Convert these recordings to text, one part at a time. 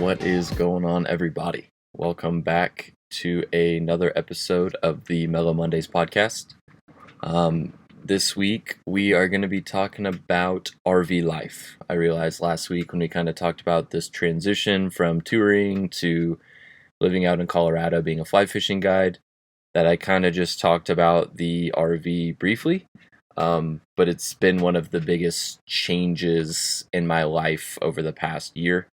What is going on, everybody? Welcome back to another episode of the Mellow Mondays podcast. This week, we are going to be talking about RV life. I realized last week when we kind of talked about this transition from touring to living out in Colorado, being a fly fishing guide, that I kind of just talked about the RV briefly. But it's been one of the biggest changes in my life over the past year.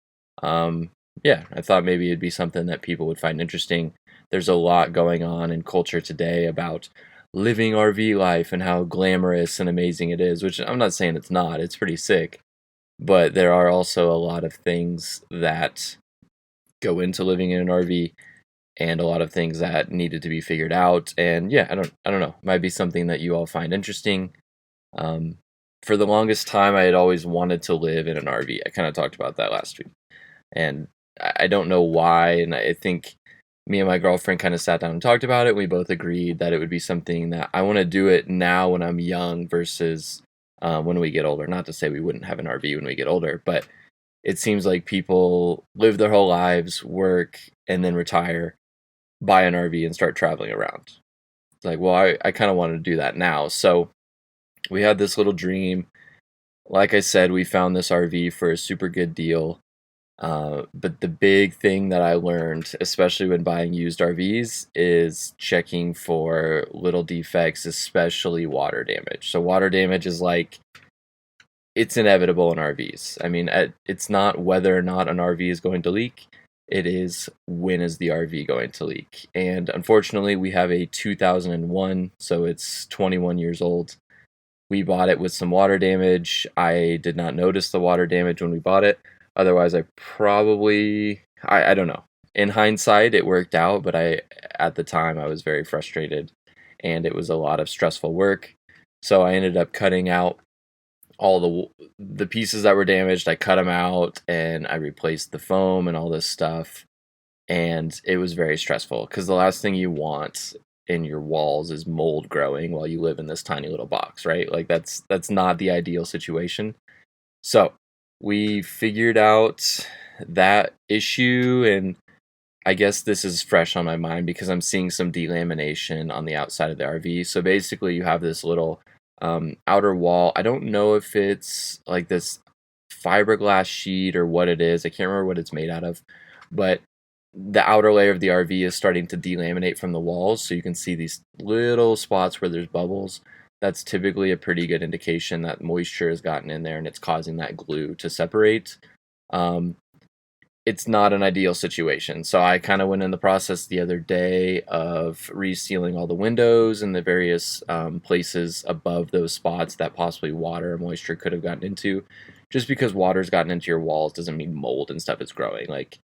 Yeah, I thought maybe it'd be something that people would find interesting. There's a lot going on in culture today about living RV life and how glamorous and amazing it is, which I'm not saying it's not, it's pretty sick. But there are also a lot of things that go into living in an RV and a lot of things that needed to be figured out. And yeah, I don't know. Might be something that you all find interesting. Um, for the longest time, I had always wanted to live in an RV. I kind of talked about that last week, and I don't know why. And I think me and my girlfriend kind of sat down and talked about it. We both agreed that it would be something that I want to do it now when I'm young versus when we get older. Not to say we wouldn't have an RV when we get older, but it seems like people live their whole lives, work, and then retire, buy an RV, and start traveling around. It's like, well, I kind of want to do that now. So we had this little dream. Like I said, we found this RV for a super good deal. But the big thing that I learned, especially when buying used RVs, is checking for little defects, especially water damage. So water damage is like, it's inevitable in RVs. I mean, it's not whether or not an RV is going to leak. It is when is the RV going to leak. And unfortunately, we have a 2001, so it's 21 years old. We bought it with some water damage. I did not notice the water damage when we bought it. Otherwise, I don't know. In hindsight, it worked out, but at the time, I was very frustrated and it was a lot of stressful work. So I ended up cutting out all the pieces that were damaged. I cut them out and I replaced the foam and all this stuff. And it was very stressful because the last thing you want in your walls is mold growing while you live in this tiny little box, right? Like that's not the ideal situation. So we figured out that issue, and I guess this is fresh on my mind because I'm seeing some delamination on the outside of the RV. So basically, you have this little outer wall. I don't know if it's like this fiberglass sheet or what it is. I can't remember what it's made out of, but the outer layer of the RV is starting to delaminate from the walls. So you can see these little spots where there's bubbles. That's typically a pretty good indication that moisture has gotten in there and it's causing that glue to separate. It's not an ideal situation. So I kind of went in the process the other day of resealing all the windows and the various places above those spots that possibly water or moisture could have gotten into. Just because water's gotten into your walls doesn't mean mold and stuff is growing. Like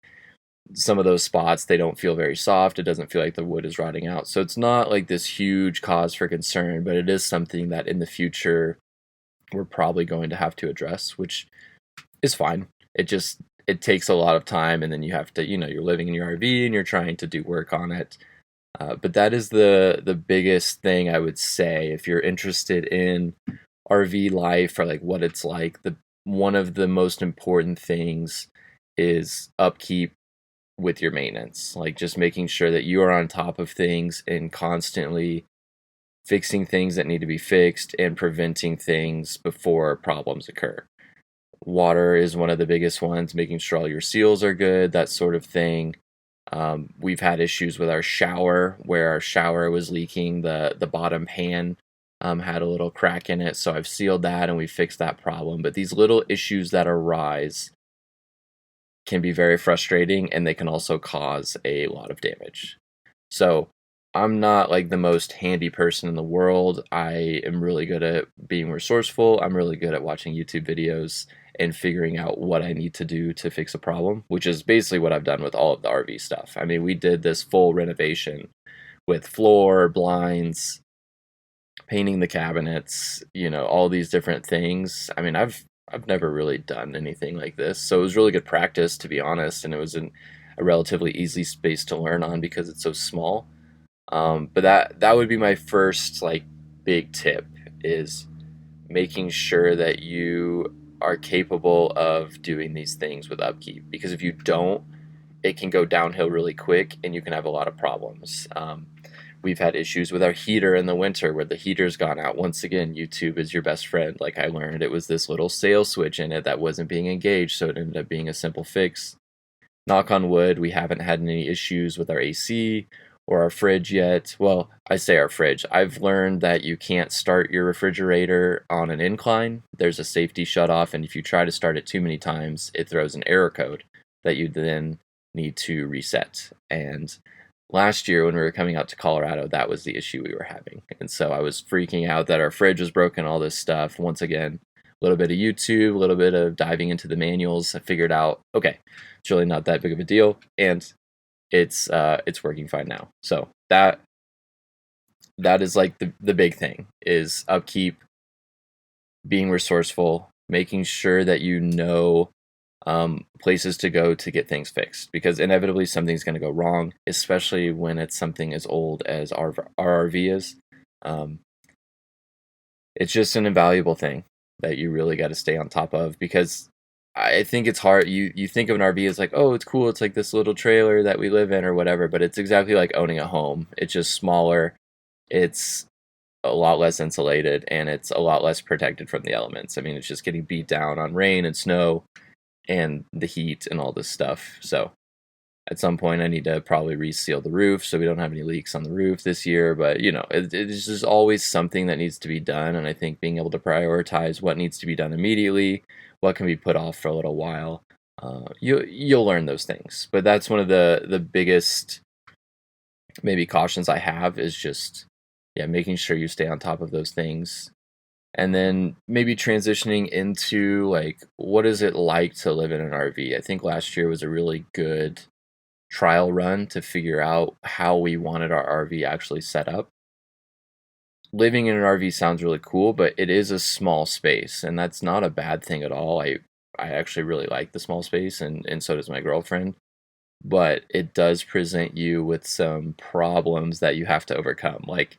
some of those spots, they don't feel very soft. It doesn't feel like the wood is rotting out. So it's not like this huge cause for concern, but it is something that in the future we're probably going to have to address, which is fine. It takes a lot of time, and then you have to, you're living in your RV and you're trying to do work on it. But that is the biggest thing I would say if you're interested in RV life or like what it's like. The one of the most important things is upkeep with your maintenance, like just making sure that you are on top of things and constantly fixing things that need to be fixed and preventing things before problems occur. Water is one of the biggest ones, making sure all your seals are good, that sort of thing. We've had issues with our shower where our shower was leaking. The bottom pan had a little crack in it, so I've sealed that and we fixed that problem. But these little issues that arise can be very frustrating, and they can also cause a lot of damage. So I'm not like the most handy person in the world. I am really good at being resourceful. I'm really good at watching YouTube videos and figuring out what I need to do to fix a problem, which is basically what I've done with all of the RV stuff. I mean, we did this full renovation with floor, blinds, painting the cabinets, all these different things. I mean, I've never really done anything like this, so it was really good practice, to be honest, and it was a relatively easy space to learn on because it's so small. But that would be my first like big tip, is making sure that you are capable of doing these things with upkeep. Because if you don't, it can go downhill really quick and you can have a lot of problems. We've had issues with our heater in the winter where the heater's gone out. Once again, YouTube is your best friend. Like, I learned it was this little sail switch in it that wasn't being engaged, so it ended up being a simple fix. Knock on wood, we haven't had any issues with our AC or our fridge yet. Well, I say our fridge. I've learned that you can't start your refrigerator on an incline. There's a safety shutoff, and if you try to start it too many times, it throws an error code that you then need to reset. And last year when we were coming out to Colorado, that was the issue we were having. And so I was freaking out that our fridge was broken, all this stuff. Once again, a little bit of YouTube, a little bit of diving into the manuals. I figured out, okay, it's really not that big of a deal, and it's working fine now. So that is like the big thing is upkeep, being resourceful, making sure that you know places to go to get things fixed, because inevitably something's going to go wrong, especially when it's something as old as our RV is. It's just an invaluable thing that you really got to stay on top of, because I think it's hard. You think of an RV as like, oh, it's cool. It's like this little trailer that we live in or whatever, but it's exactly like owning a home. It's just smaller. It's a lot less insulated, and it's a lot less protected from the elements. I mean, it's just getting beat down on rain and snow and the heat and all this stuff. So at some point I need to probably reseal the roof so we don't have any leaks on the roof this year. But it's just always something that needs to be done, and I think being able to prioritize what needs to be done immediately, what can be put off for a little while, you'll learn those things. But that's one of the biggest maybe cautions I have, is just making sure you stay on top of those things. And then maybe transitioning into like, what is it like to live in an RV? I think last year was a really good trial run to figure out how we wanted our RV actually set up. Living in an RV sounds really cool, but it is a small space, and that's not a bad thing at all. I actually really like the small space, and so does my girlfriend. But it does present you with some problems that you have to overcome. Like,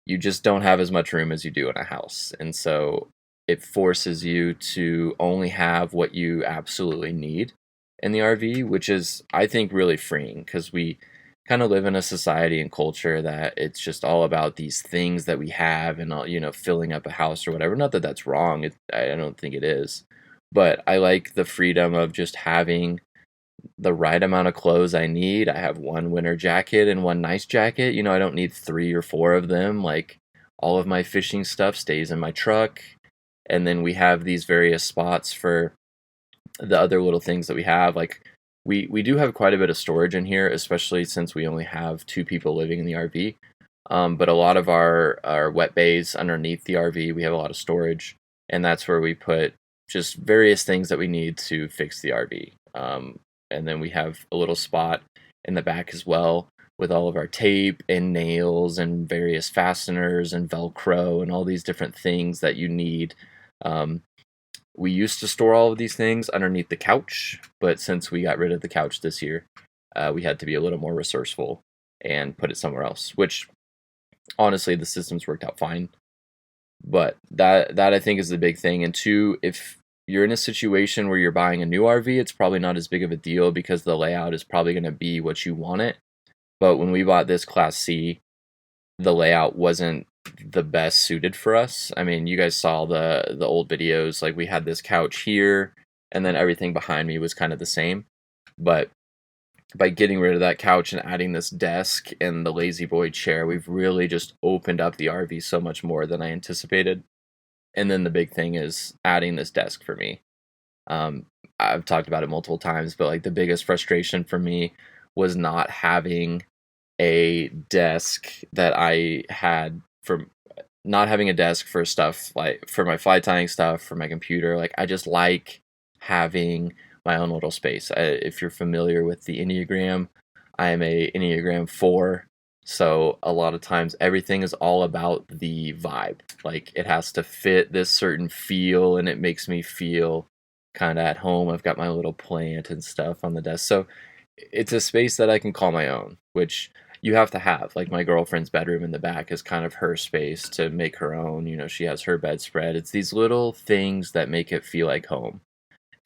you just don't have as much room as you do in a house, and so it forces you to only have what you absolutely need in the RV, which is, I think, really freeing, because we kind of live in a society and culture that it's just all about these things that we have and all, filling up a house or whatever. Not that that's wrong. I don't think it is, but I like the freedom of just having the right amount of clothes I need. I have one winter jacket and one nice jacket. I don't need 3 or 4 of them. Like, all of my fishing stuff stays in my truck, and then we have these various spots for the other little things that we have. Like, we do have quite a bit of storage in here, especially since we only have 2 people living in the RV. But a lot of our wet bays underneath the RV, we have a lot of storage, and that's where we put just various things that we need to fix the RV. And then we have a little spot in the back as well with all of our tape and nails and various fasteners and Velcro and all these different things that you need. We used to store all of these things underneath the couch, but since we got rid of the couch this year, we had to be a little more resourceful and put it somewhere else, which honestly, the systems worked out fine. But that I think is the big thing. And 2, if you're in a situation where you're buying a new RV, it's probably not as big of a deal because the layout is probably going to be what you want it. But when we bought this Class C, the layout wasn't the best suited for us. I mean, you guys saw the old videos. Like, we had this couch here, and then everything behind me was kind of the same. But by getting rid of that couch and adding this desk and the lazy boy chair, we've really just opened up the RV so much more than I anticipated. And then the big thing is adding this desk for me. I've talked about it multiple times, but like, the biggest frustration for me was not having a desk that I had for not having a desk for stuff like for my fly tying stuff, for my computer. Like, I just like having my own little space. If you're familiar with the Enneagram, I am a Enneagram 4. So a lot of times everything is all about the vibe. Like, it has to fit this certain feel, and it makes me feel kind of at home. I've got my little plant and stuff on the desk. So it's a space that I can call my own, which you have to have. Like, my girlfriend's bedroom in the back is kind of her space to make her own. She has her bedspread. It's these little things that make it feel like home.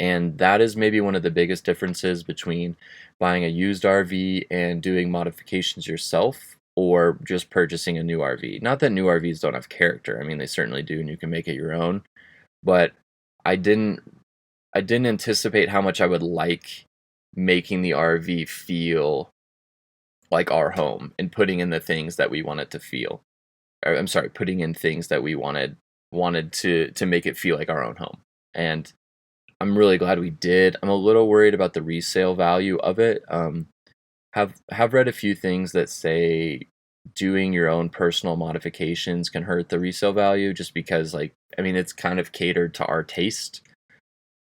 And that is maybe one of the biggest differences between buying a used RV and doing modifications yourself, or just purchasing a new RV. Not that new RVs don't have character. I mean, they certainly do, and you can make it your own. But I didn't I didn't anticipate how much I would like making the RV feel like our home and putting in the things that we want it to feel. Or, I'm sorry, putting in things that we wanted to make it feel like our own home. And I'm really glad we did. I'm a little worried about the resale value of it. Have read a few things that say doing your own personal modifications can hurt the resale value, just because, like, I mean, it's kind of catered to our taste.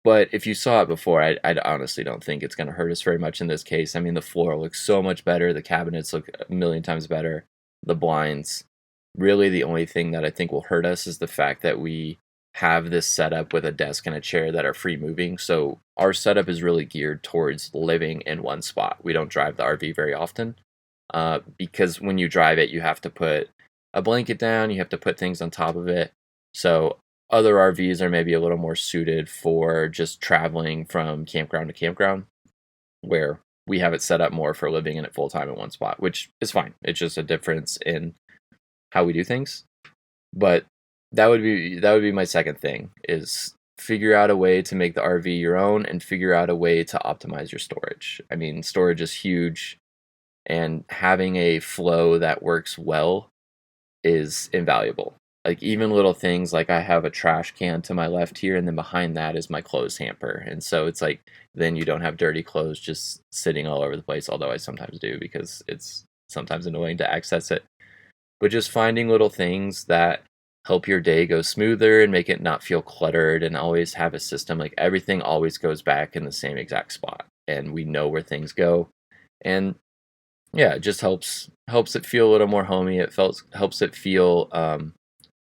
But if you saw it before, I honestly don't think it's going to hurt us very much in this case. I mean, the floor looks so much better. The cabinets look a million times better. The blinds. Really, the only thing that I think will hurt us is the fact that we have this setup with a desk and a chair that are free moving. So our setup is really geared towards living in one spot. We don't drive the RV very often, because when you drive it, you have to put a blanket down, you have to put things on top of it. So other RVs are maybe a little more suited for just traveling from campground to campground, where we have it set up more for living in it full time in one spot, which is fine. It's just a difference in how we do things. But that would be my second thing, is figure out a way to make the RV your own and figure out a way to optimize your storage. I mean, storage is huge, and having a flow that works well is invaluable. Like, even little things like I have a trash can to my left here, and then behind that is my clothes hamper. And so it's like, then you don't have dirty clothes just sitting all over the place, although I sometimes do because it's sometimes annoying to access it. But just finding little things that help your day go smoother and make it not feel cluttered, and always have a system. Like, everything always goes back in the same exact spot, and we know where things go. And yeah, it just helps it feel a little more homey. Helps it feel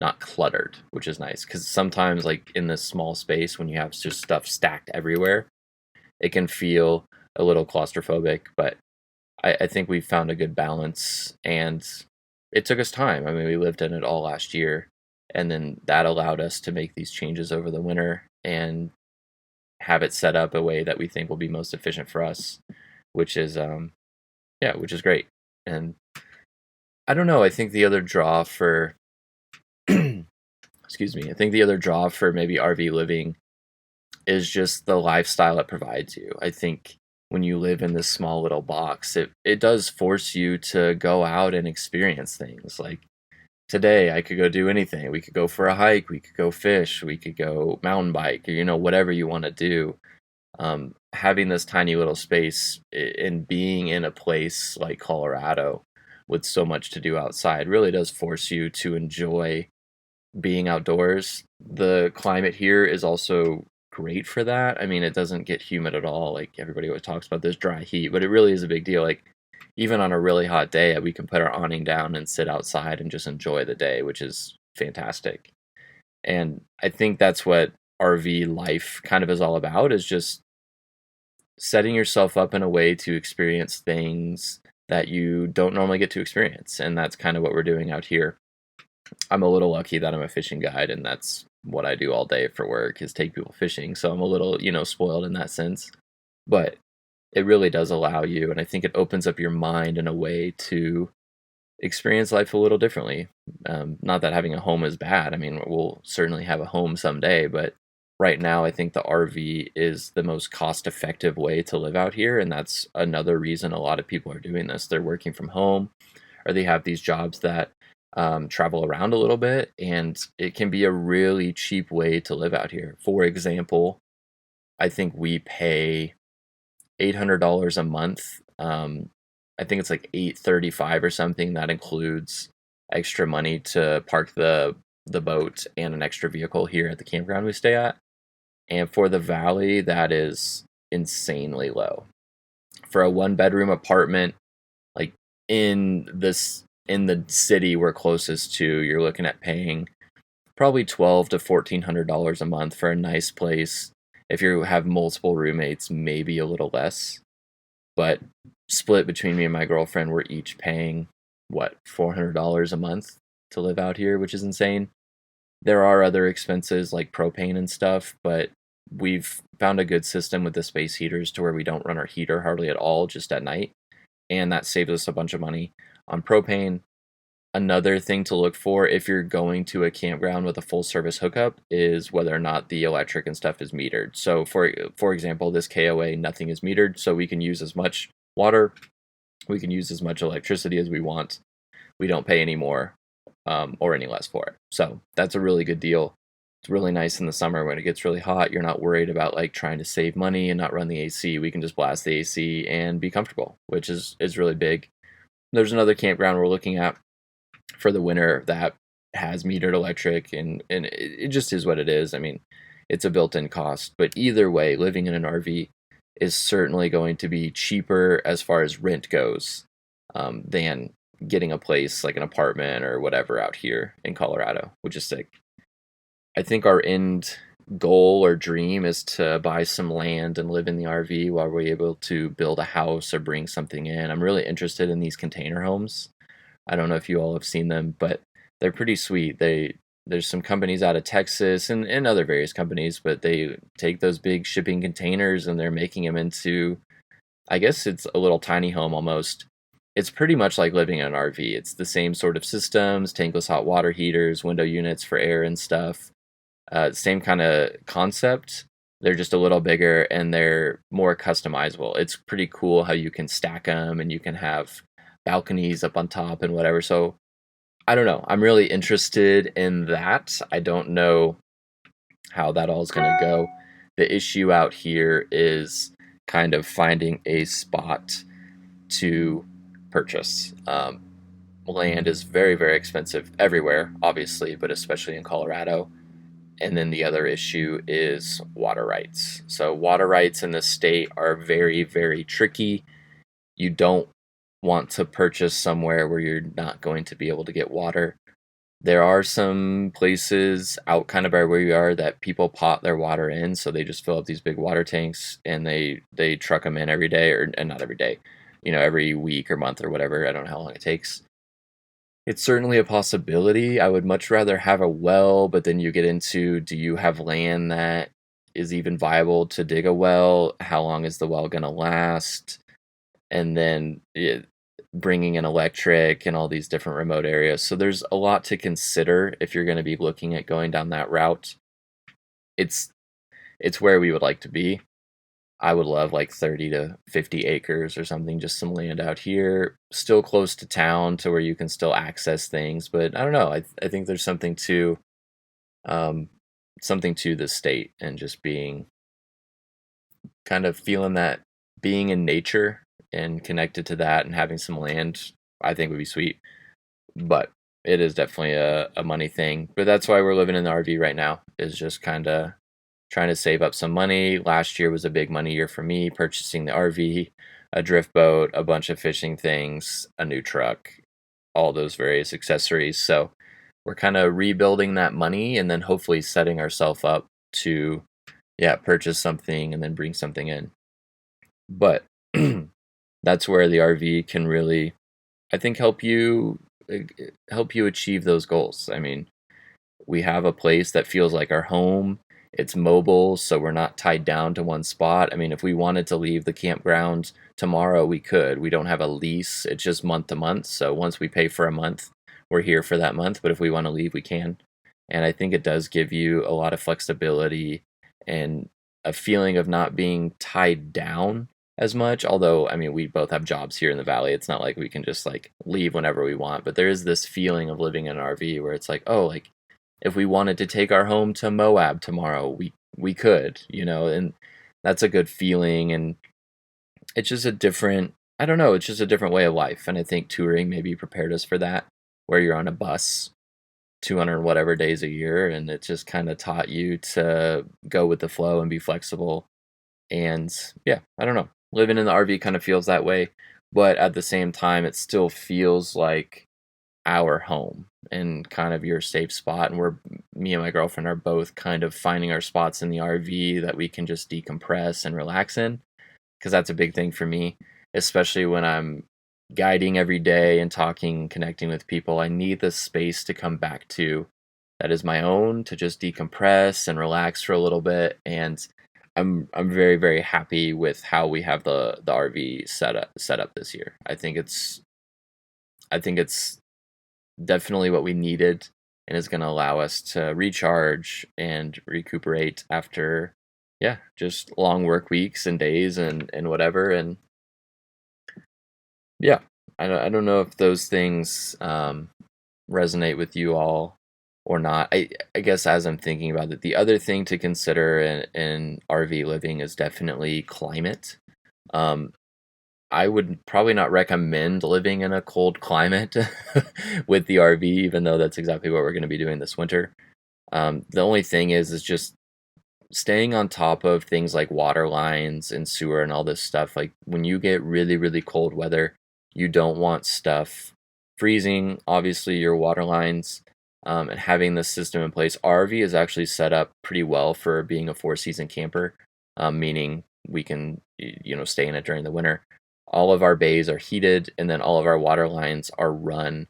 not cluttered, which is nice, because sometimes, like, in this small space, when you have just stuff stacked everywhere, it can feel a little claustrophobic. But I think we found a good balance, and it took us time. I mean, we lived in it all last year, and then that allowed us to make these changes over the winter and have it set up a way that we think will be most efficient for us, which is which is great. And I don't know, I think the other draw for excuse me, I think the other draw for maybe RV living is just the lifestyle it provides you. I think when you live in this small little box, it does force you to go out and experience things. Like, today, I could go do anything. We could go for a hike, we could go fish, we could go mountain bike, or, whatever you want to do. Having this tiny little space and being in a place like Colorado with so much to do outside really does force you to enjoy being outdoors. The climate here is also great for that. I mean, it doesn't get humid at all. Like, everybody always talks about this dry heat, but it really is a big deal. Like, even on a really hot day, we can put our awning down and sit outside and just enjoy the day, which is fantastic. And I think that's what RV life kind of is all about, is just setting yourself up in a way to experience things that you don't normally get to experience. And that's kind of what we're doing out here. I'm a little lucky that I'm a fishing guide, and that's what I do all day for work, is take people fishing. So I'm a little, spoiled in that sense. But it really does allow you, and I think it opens up your mind in a way to experience life a little differently. Not that having a home is bad. I mean, we'll certainly have a home someday, but right now I think the RV is the most cost-effective way to live out here, and that's another reason a lot of people are doing this. They're working from home, or they have these jobs that travel around a little bit, and it can be a really cheap way to live out here. For example, I think we pay $800 a month. I think it's like $835 or something. That includes extra money to park the boat and an extra vehicle here at the campground we stay at. And for the valley, that is insanely low. For a 1-bedroom apartment, like in the city we're closest to, you're looking at paying probably $1,200 to $1,400 a month for a nice place. If you have multiple roommates, maybe a little less. But split between me and my girlfriend, we're each paying, $400 a month to live out here, which is insane. There are other expenses like propane and stuff, but we've found a good system with the space heaters to where we don't run our heater hardly at all, just at night, and that saves us a bunch of money on propane. Another thing to look for if you're going to a campground with a full service hookup is whether or not the electric and stuff is metered. So for example, this KOA, nothing is metered, so we can use as much water, we can use as much electricity as we want. We don't pay any more or any less for it. So that's a really good deal. It's really nice in the summer when it gets really hot. You're not worried about like trying to save money and not run the AC. We can just blast the AC and be comfortable, which is really big. There's another campground we're looking at for the winter that has metered electric, and it just is what it is. I mean, it's a built-in cost, but either way, living in an RV is certainly going to be cheaper as far as rent goes than getting a place like an apartment or whatever out here in Colorado, which is sick. I think our end goal or dream is to buy some land and live in the RV while we're able to build a house or bring something in. I'm really interested in these container homes. I don't know if you all have seen them, but they're pretty sweet. There's some companies out of Texas and other various companies, but they take those big shipping containers and they're making them into, I guess it's a little tiny home almost. It's pretty much like living in an RV. It's the same sort of systems, tankless hot water heaters, window units for air and stuff. Same kind of concept. They're just a little bigger and they're more customizable. It's pretty cool how you can stack them and you can have balconies up on top and whatever. So I don't know. I'm really interested in that. I don't know how that all is going to go. The issue out here is kind of finding a spot to purchase. Land is very, very expensive everywhere, obviously, but especially in Colorado. And then the other issue is water rights. So water rights in the state are very, very tricky. You don't want to purchase somewhere where you're not going to be able to get water. There are some places out kind of by where you are that people pot their water in, so they just fill up these big water tanks and they truck them in every day, and not every day, every week or month or whatever. I don't know how long it takes. It's certainly a possibility. I would much rather have a well, but then you get into, do you have land that is even viable to dig a well? How long is the well going to last? And then bringing in electric and all these different remote areas. So there's a lot to consider if you're going to be looking at going down that route. It's where we would like to be. I would love like 30 to 50 acres or something, just some land out here, still close to town to where you can still access things. But I don't know. I think there's something to the state and just being kind of feeling that being in nature and connected to that and having some land, I think would be sweet. But it is definitely a money thing. But that's why we're living in the RV right now, is just kind of trying to save up some money. Last year was a big money year for me, purchasing the RV, a drift boat, a bunch of fishing things, a new truck, all those various accessories. So we're kind of rebuilding that money and then hopefully setting ourselves up to, purchase something and then bring something in. But that's where the RV can really, I think, help you achieve those goals. I mean, we have a place that feels like our home. It's mobile, so we're not tied down to one spot. I mean, if we wanted to leave the campground tomorrow, we could. We don't have a lease. It's just month to month. So once we pay for a month, we're here for that month. But if we want to leave, we can. And I think it does give you a lot of flexibility and a feeling of not being tied down as much. Although, I mean, we both have jobs here in the valley. It's not like we can just like leave whenever we want. But there is this feeling of living in an RV where it's like, oh, like, if we wanted to take our home to Moab tomorrow, we could, and that's a good feeling. And it's just a different, I don't know, it's just a different way of life. And I think touring maybe prepared us for that, where you're on a bus 200 whatever days a year, and it just kind of taught you to go with the flow and be flexible. And I don't know, living in the RV kind of feels that way, but at the same time, it still feels like our home and kind of your safe spot. And me and my girlfriend are both kind of finding our spots in the RV that we can just decompress and relax in, because that's a big thing for me, especially when I'm guiding every day and talking, connecting with people. I need this space to come back to that is my own, to just decompress and relax for a little bit. And I'm very very happy with how we have the RV set up this year. I think it's definitely what we needed, and is going to allow us to recharge and recuperate after, yeah, just long work weeks and days and whatever. And yeah, I don't know if those things resonate with you all or not. I guess as I'm thinking about it, the other thing to consider in RV living is definitely climate. Um, I would probably not recommend living in a cold climate with the RV, even though that's exactly what we're going to be doing this winter. The only thing is just staying on top of things like water lines and sewer and all this stuff. Like when you get really, really cold weather, you don't want stuff freezing, obviously, your water lines. And having this system in place, RV is actually set up pretty well for being a 4 season camper, meaning we can, stay in it during the winter. All of our bays are heated, and then all of our water lines are run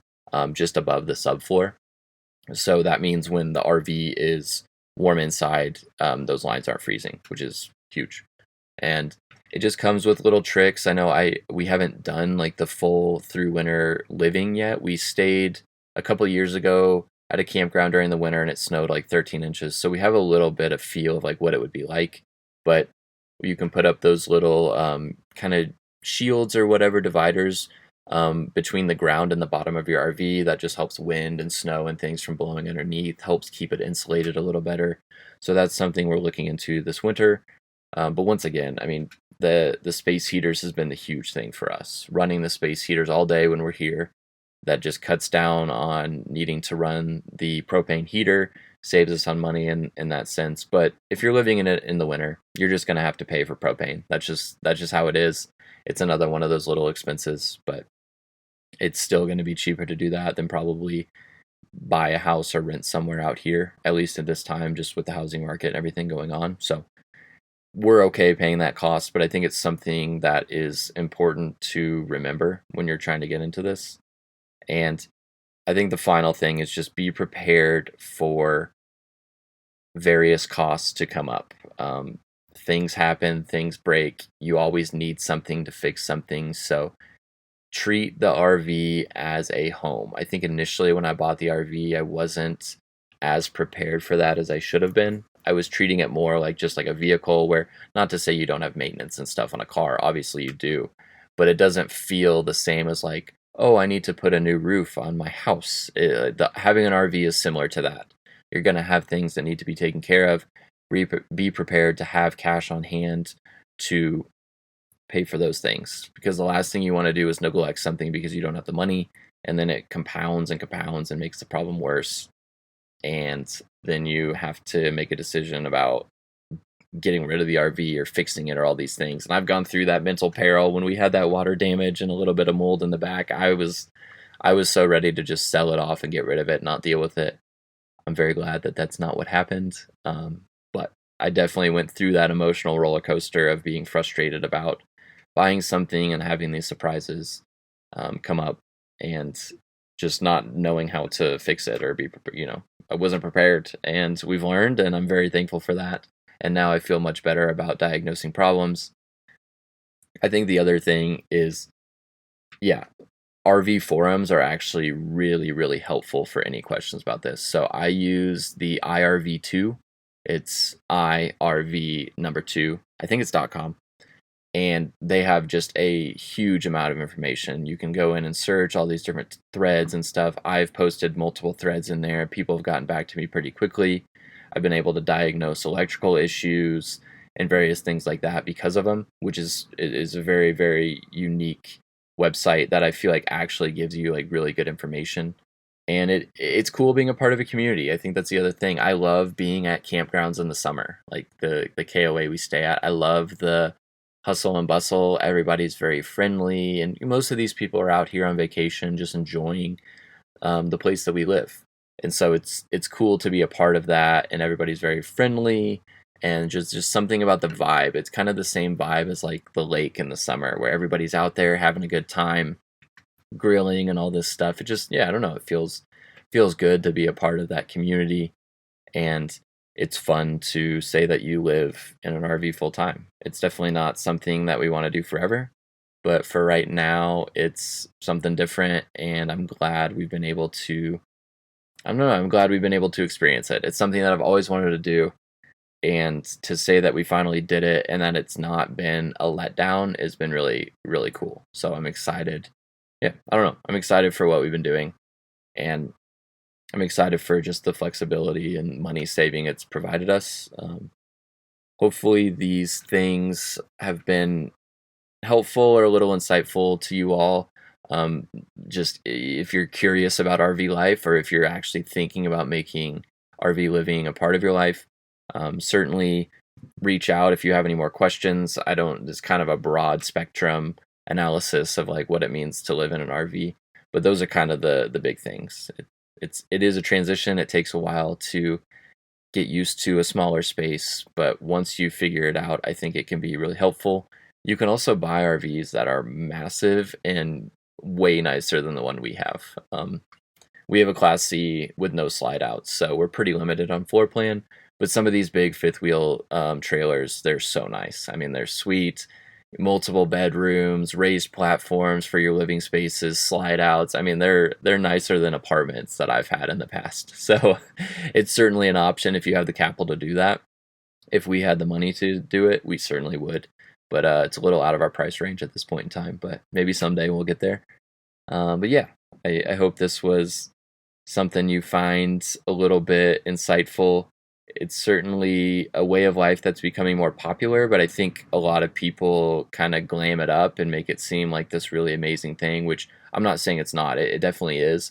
just above the subfloor. So that means when the RV is warm inside, those lines aren't freezing, which is huge. And it just comes with little tricks. I know we haven't done like the full through winter living yet. We stayed a couple years ago at a campground during the winter, and it snowed like 13 inches. So we have a little bit of feel of like what it would be like. But you can put up those little kind of shields or whatever dividers between the ground and the bottom of your RV. That just helps wind and snow and things from blowing underneath, helps keep it insulated a little better. So that's something we're looking into this winter. But once again, I mean, the space heaters has been the huge thing for us. Running the space heaters all day when we're here, that just cuts down on needing to run the propane heater, saves us on money in that sense. But if you're living in it in the winter, you're just gonna have to pay for propane. That's just how it is. It's another one of those little expenses, but it's still going to be cheaper to do that than probably buy a house or rent somewhere out here, at least at this time, just with the housing market and everything going on. So we're okay paying that cost, but I think it's something that is important to remember when you're trying to get into this. And I think the final thing is just be prepared for various costs to come up. Things happen, things break. You always need something to fix something. So treat the RV as a home. I think initially when I bought the RV, I wasn't as prepared for that as I should have been. I was treating it more like just like a vehicle where, not to say you don't have maintenance and stuff on a car, obviously you do, but it doesn't feel the same as like, oh, I need to put a new roof on my house. Having an RV is similar to that. You're going to have things that need to be taken care of. Be prepared to have cash on hand to pay for those things, because the last thing you want to do is neglect something because you don't have the money, and then it compounds and compounds and makes the problem worse, and then you have to make a decision about getting rid of the RV or fixing it or all these things. And I've gone through that mental peril when we had that water damage and a little bit of mold in the back. I was so ready to just sell it off and get rid of it, not deal with it. I'm very glad that that's not what happened. But I definitely went through that emotional roller coaster of being frustrated about buying something and having these surprises come up, and just not knowing how to fix it or I wasn't prepared, and we've learned, and I'm very thankful for that. And now I feel much better about diagnosing problems. I think the other thing is, yeah, RV forums are actually really, really helpful for any questions about this. So I use the IRV2. It's IRV number 2. I think it's .com. And they have just a huge amount of information. You can go in and search all these different threads and stuff. I've posted multiple threads in there. People have gotten back to me pretty quickly. I've been able to diagnose electrical issues and various things like that because of them, which is a very, very unique website that I feel like actually gives you like really good information. And it's cool being a part of a community. I think that's the other thing. I love being at campgrounds in the summer, like the KOA we stay at. I love the hustle and bustle. Everybody's very friendly, and most of these people are out here on vacation, just enjoying the place that we live. And so it's cool to be a part of that, and everybody's very friendly, and just something about the vibe. It's kind of the same vibe as like the lake in the summer, where everybody's out there having a good time, grilling and all this stuff. It just, yeah, I don't know, it feels good to be a part of that community. And it's fun to say that you live in an RV full time. It's definitely not something that we want to do forever, but for right now, it's something different, and I'm glad we've been able to. I don't know. I'm glad we've been able to experience it. It's something that I've always wanted to do, and to say that we finally did it and that it's not been a letdown has been really, really cool. So I'm excited. Yeah, I don't know. I'm excited for what we've been doing, and I'm excited for just the flexibility and money saving it's provided us. Hopefully, these things have been helpful or a little insightful to you all. Um, just if you're curious about RV life, or if you're actually thinking about making RV living a part of your life, certainly reach out if you have any more questions. I don't, it's kind of a broad spectrum analysis of like what it means to live in an RV, but those are kind of the big things. It is a transition. It takes a while to get used to a smaller space, but once you figure it out, I think it can be really helpful. You can also buy RVs that are massive and way nicer than the one we have. We have a Class C with no slide outs, so we're pretty limited on floor plan. But some of these big fifth wheel trailers, they're so nice. I mean, they're sweet. Multiple bedrooms, raised platforms for your living spaces, slide outs. I mean, they're nicer than apartments that I've had in the past. So it's certainly an option if you have the capital to do that. If we had the money to do it, we certainly would. But it's a little out of our price range at this point in time. But maybe someday we'll get there. But yeah, I hope this was something you find a little bit insightful. It's certainly a way of life that's becoming more popular, but I think a lot of people kind of glam it up and make it seem like this really amazing thing, which I'm not saying it's not. It definitely is.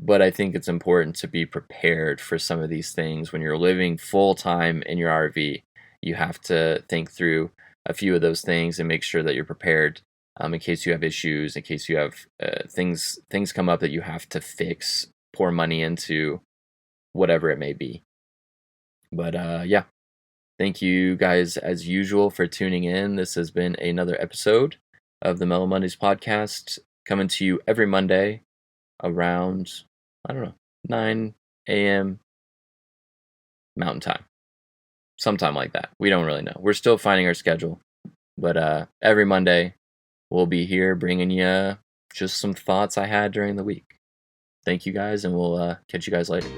But I think it's important to be prepared for some of these things. When you're living full time in your RV, you have to think through a few of those things and make sure that you're prepared, in case you have issues, in case you have things come up that you have to fix, pour money into, whatever it may be. But yeah, thank you guys as usual for tuning in. This has been another episode of the Mellow Mondays podcast, coming to you every Monday around, I don't know, 9 a.m. Mountain Time. Sometime like that. We don't really know. We're still finding our schedule. But every Monday, we'll be here bringing you just some thoughts I had during the week. Thank you guys, and we'll catch you guys later.